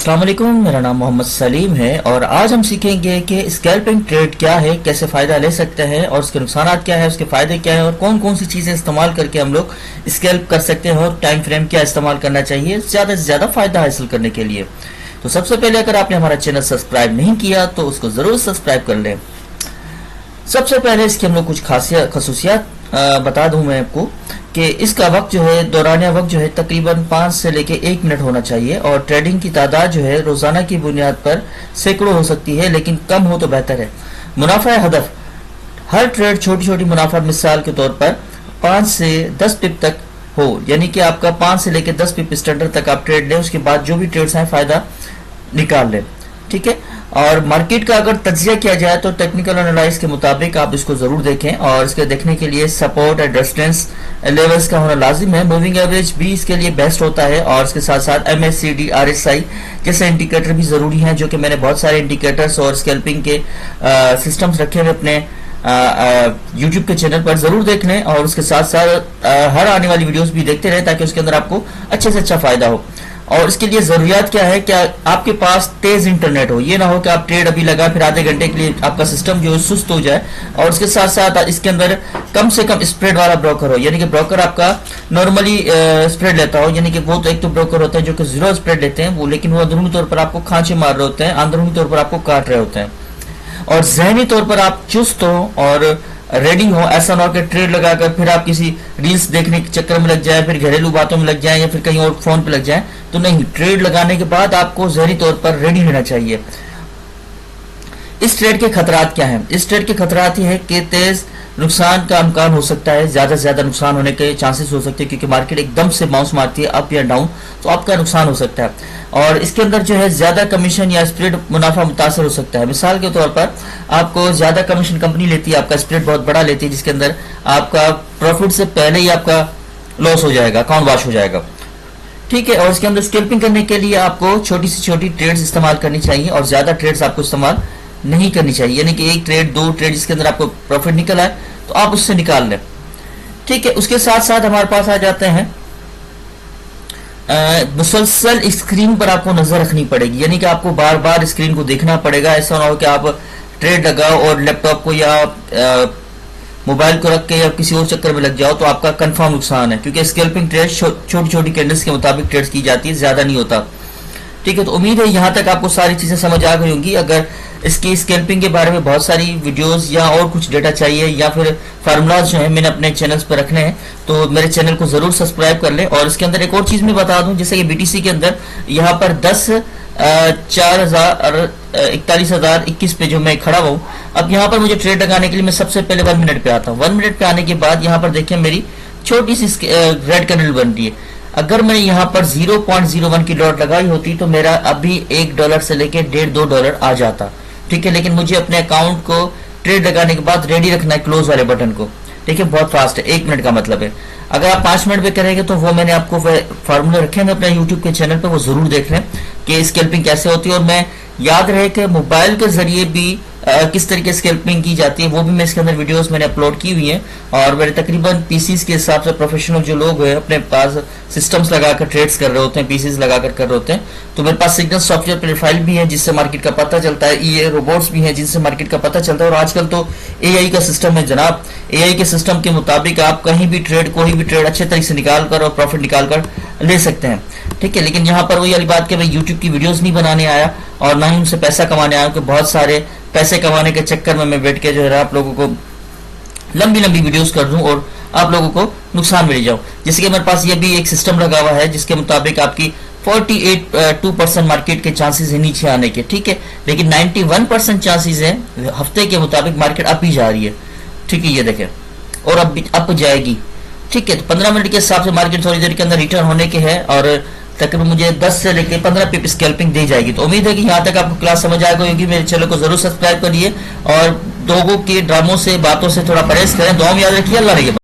अस्सलाम वालेकुम, मेरा नाम मोहम्मद सलीम है और आज हम सीखेंगे कि स्कैल्पिंग ट्रेड क्या है, कैसे फ़ायदा ले सकते हैं और उसके नुकसान क्या है, उसके फ़ायदे क्या है और कौन कौन सी चीज़ें इस्तेमाल करके हम लोग स्कैल्प कर सकते हैं और टाइम फ्रेम क्या इस्तेमाल करना चाहिए ज़्यादा से ज़्यादा फ़ायदा हासिल करने के लिए। तो सबसे पहले अगर आपने हमारा चैनल सब्सक्राइब नहीं किया तो उसको ज़रूर सब्सक्राइब कर लें। सबसे पहले इसकी हम लोग कुछ खसूसियात बता दूं मैं आपको कि इसका वक्त जो है, दौरानिया वक्त जो है तकरीबन 5 से लेके 1 मिनट होना चाहिए और ट्रेडिंग की तादाद जो है रोजाना की बुनियाद पर सैकड़ों हो सकती है, लेकिन कम हो तो बेहतर है। मुनाफा हदफ, हर ट्रेड छोटी छोटी मुनाफा मिसाल के तौर पर 5 से 10 पिप तक हो, यानी कि आपका 5 से लेके 10 पिप स्टैंडर्ड तक आप ट्रेड लें, उसके बाद जो भी ट्रेड्स हैं फायदा निकाल लें, ठीक है। और मार्केट का अगर तज्जिया किया जाए तो टेक्निकल एनालाइज के मुताबिक आप इसको जरूर देखें और इसके देखने के लिए सपोर्ट एंड रेजिस्टेंस लेवल्स का होना लाजिम है। मूविंग एवरेज भी इसके लिए बेस्ट होता है और इसके साथ साथ MACD RSI जैसे इंडिकेटर भी जरूरी हैं, जो कि मैंने बहुत सारे इंडिकेटर्स और स्कैल्पिंग के सिस्टम्स रखे हुए अपने यूट्यूब के चैनल पर, जरूर देख लें और उसके साथ साथ हर आने वाली वीडियोस भी देखते रहें ताकि उसके अंदर आपको अच्छे से अच्छा फायदा हो। और इसके लिए जरूरियात क्या है, क्या आपके पास तेज इंटरनेट हो, ये ना हो कि आप ट्रेड अभी लगा फिर आधे घंटे के लिए आपका सिस्टम जो है सुस्त हो जाए, और उसके साथ साथ इसके अंदर कम से कम स्प्रेड वाला ब्रोकर हो, यानी कि ब्रोकर आपका नॉर्मली स्प्रेड लेता हो, यानी कि वो तो एक तो ब्रोकर होता है जो कि जीरो स्प्रेड लेते हैं वो, लेकिन वो अंदरूनी तौर पर आपको खांचे मार रहे होते हैं, अंदरूनी तौर पर आपको काट रहे होते हैं, और जहनी तौर पर आप चुस्त हो और रेडी हो। ऐसा ना हो कि ट्रेड लगाकर फिर आप किसी रील्स देखने के चक्कर में लग जाए, फिर घरेलू बातों में लग जाए या फिर कहीं और फोन पे लग जाए, तो नहीं, ट्रेड लगाने के बाद आपको जहरी तौर पर रेडी रहना चाहिए। इस ट्रेड के खतरात क्या हैं? इस ट्रेड के खतरात ये है कि तेज नुकसान का इम्कान हो सकता है, ज्यादा से ज्यादा नुकसान होने के चांसेस हो सकते हैं, क्योंकि मार्केट एकदम से बाउंस मारती है अप या डाउन, तो आपका नुकसान हो सकता है। और इसके अंदर जो है ज्यादा कमीशन या स्प्रेड मुनाफा मुतासर हो सकता है। मिसाल के तौर पर आपको ज्यादा कमीशन कंपनी लेती है, आपका स्प्रेड बहुत बड़ा लेती है, जिसके अंदर आपका प्रॉफिट से पहले ही आपका लॉस हो जाएगा, अकाउंट वॉश हो जाएगा, ठीक है। और इसके अंदर स्कैल्पिंग करने के लिए आपको छोटी से छोटी ट्रेड्स इस्तेमाल करनी चाहिए और ज्यादा ट्रेड्स आपको इस्तेमाल नहीं करनी चाहिए, यानी कि एक ट्रेड दो ट्रेड जिसके अंदर आपको प्रॉफिट निकला है तो आप उससे निकाल लें, ठीक है। उसके साथ साथ हमारे पास आ जाते हैं मुसलसल स्क्रीन पर आपको नजर रखनी पड़ेगी, यानी कि आपको बार बार स्क्रीन को देखना पड़ेगा। ऐसा ना हो कि आप ट्रेड लगाओ और लैपटॉप को या मोबाइल को रख के या किसी और चक्कर में लग जाओ तो आपका कंफर्म नुकसान है, क्योंकि स्कैल्पिंग ट्रेड छोटी छोटी कैंडल्स के मुताबिक ट्रेड की जाती है, ज्यादा नहीं होता, ठीक है। तो उम्मीद है यहाँ तक आपको सारी चीजें समझ आ गई होंगी। अगर इसकी स्कैल्पिंग के बारे में बहुत सारी वीडियोस या और कुछ डेटा चाहिए या फिर फार्मूलाज जो है मैंने अपने चैनल्स पर रखने हैं तो मेरे चैनल को जरूर सब्सक्राइब कर लें। और इसके अंदर एक और चीज मैं बता दूं, जैसे कि BTC के अंदर यहाँ पर 10,41,021 पे जो मैं खड़ा हूँ, अब यहाँ पर मुझे ट्रेड लगाने के लिए मैं सबसे पहले 1 मिनट पे आता हूँ। 1 मिनट पे आने के बाद यहाँ पर देखिए मेरी छोटी सी रेड कैंडल बन रही है। अगर मैंने यहाँ पर 0.01 की लॉट लगाई होती तो मेरा अभी $1 से लेके $1.5 आ जाता, ठीक है। लेकिन मुझे अपने अकाउंट को ट्रेड लगाने के बाद रेडी रखना है क्लोज वाले बटन को, ठीक है। बहुत फास्ट है, 1 मिनट का मतलब है। अगर आप 5 मिनट पे करेंगे तो वो मैंने आपको फार्मूला रखे हैं अपने यूट्यूब के चैनल पे, वो जरूर देख लें कि स्कैल्पिंग कैसे होती है। और मैं याद रहे कि मोबाइल के जरिए भी किस तरीके से स्कैल्पिंग की जाती है वो भी मैं इसके अंदर वीडियोस मैंने अपलोड की हुई हैं। और मेरे तकरीबन पीसीज के हिसाब से प्रोफेशनल जो लोग हैं अपने पास सिस्टम्स लगाकर ट्रेड्स कर रहे होते हैं, पीसीज लगाकर कर रहे होते हैं, तो मेरे पास सिग्नल सॉफ्टवेयर प्रोफाइल भी है जिससे मार्केट का पता चलता है, ये रोबोट्स भी हैं जिनसे मार्केट का पता चलता है। और आजकल तो AI का सिस्टम है जनाब, AI के सिस्टम के मुताबिक आप कहीं भी ट्रेड कोई भी ट्रेड अच्छे तरीके से निकाल कर और प्रॉफिट निकाल कर ले सकते हैं, ठीक है। लेकिन यहाँ पर वही वाली बात कि मैं यूट्यूब की वीडियोस नहीं बनाने आया और ना ही उनसे पैसा कमाने आया, क्योंकि बहुत सारे पैसे कमाने के चक्कर में मैं बैठ के जो है आप लोगों को लंबी लंबी वीडियोस कर दूं और आप लोगों को नुकसान मिल जाओ। जैसे कि मेरे पास ये भी एक सिस्टम लगा हुआ है जिसके मुताबिक आपकी 48% मार्केट के चांसेस है नीचे आने के, ठीक है। लेकिन 91% चांसेस है हफ्ते के मुताबिक मार्केट अप ही जा रही है, ठीक है। ये देखें, और अब अप जाएगी, ठीक है। तो 15 मिनट के हिसाब से मार्केट थोड़ी देर के अंदर रिटर्न होने के है और तकरीबन मुझे 10 से लेकर 15 पिप स्कैल्पिंग दी जाएगी। तो उम्मीद है कि यहाँ तक आपको क्लास समझ आ गई होगी। मेरे चैनल को जरूर सब्सक्राइब करिए और लोगों के ड्रामों से बातों से थोड़ा परहेज करें। दुआ में याद रखिए। अल्लाह रखिए।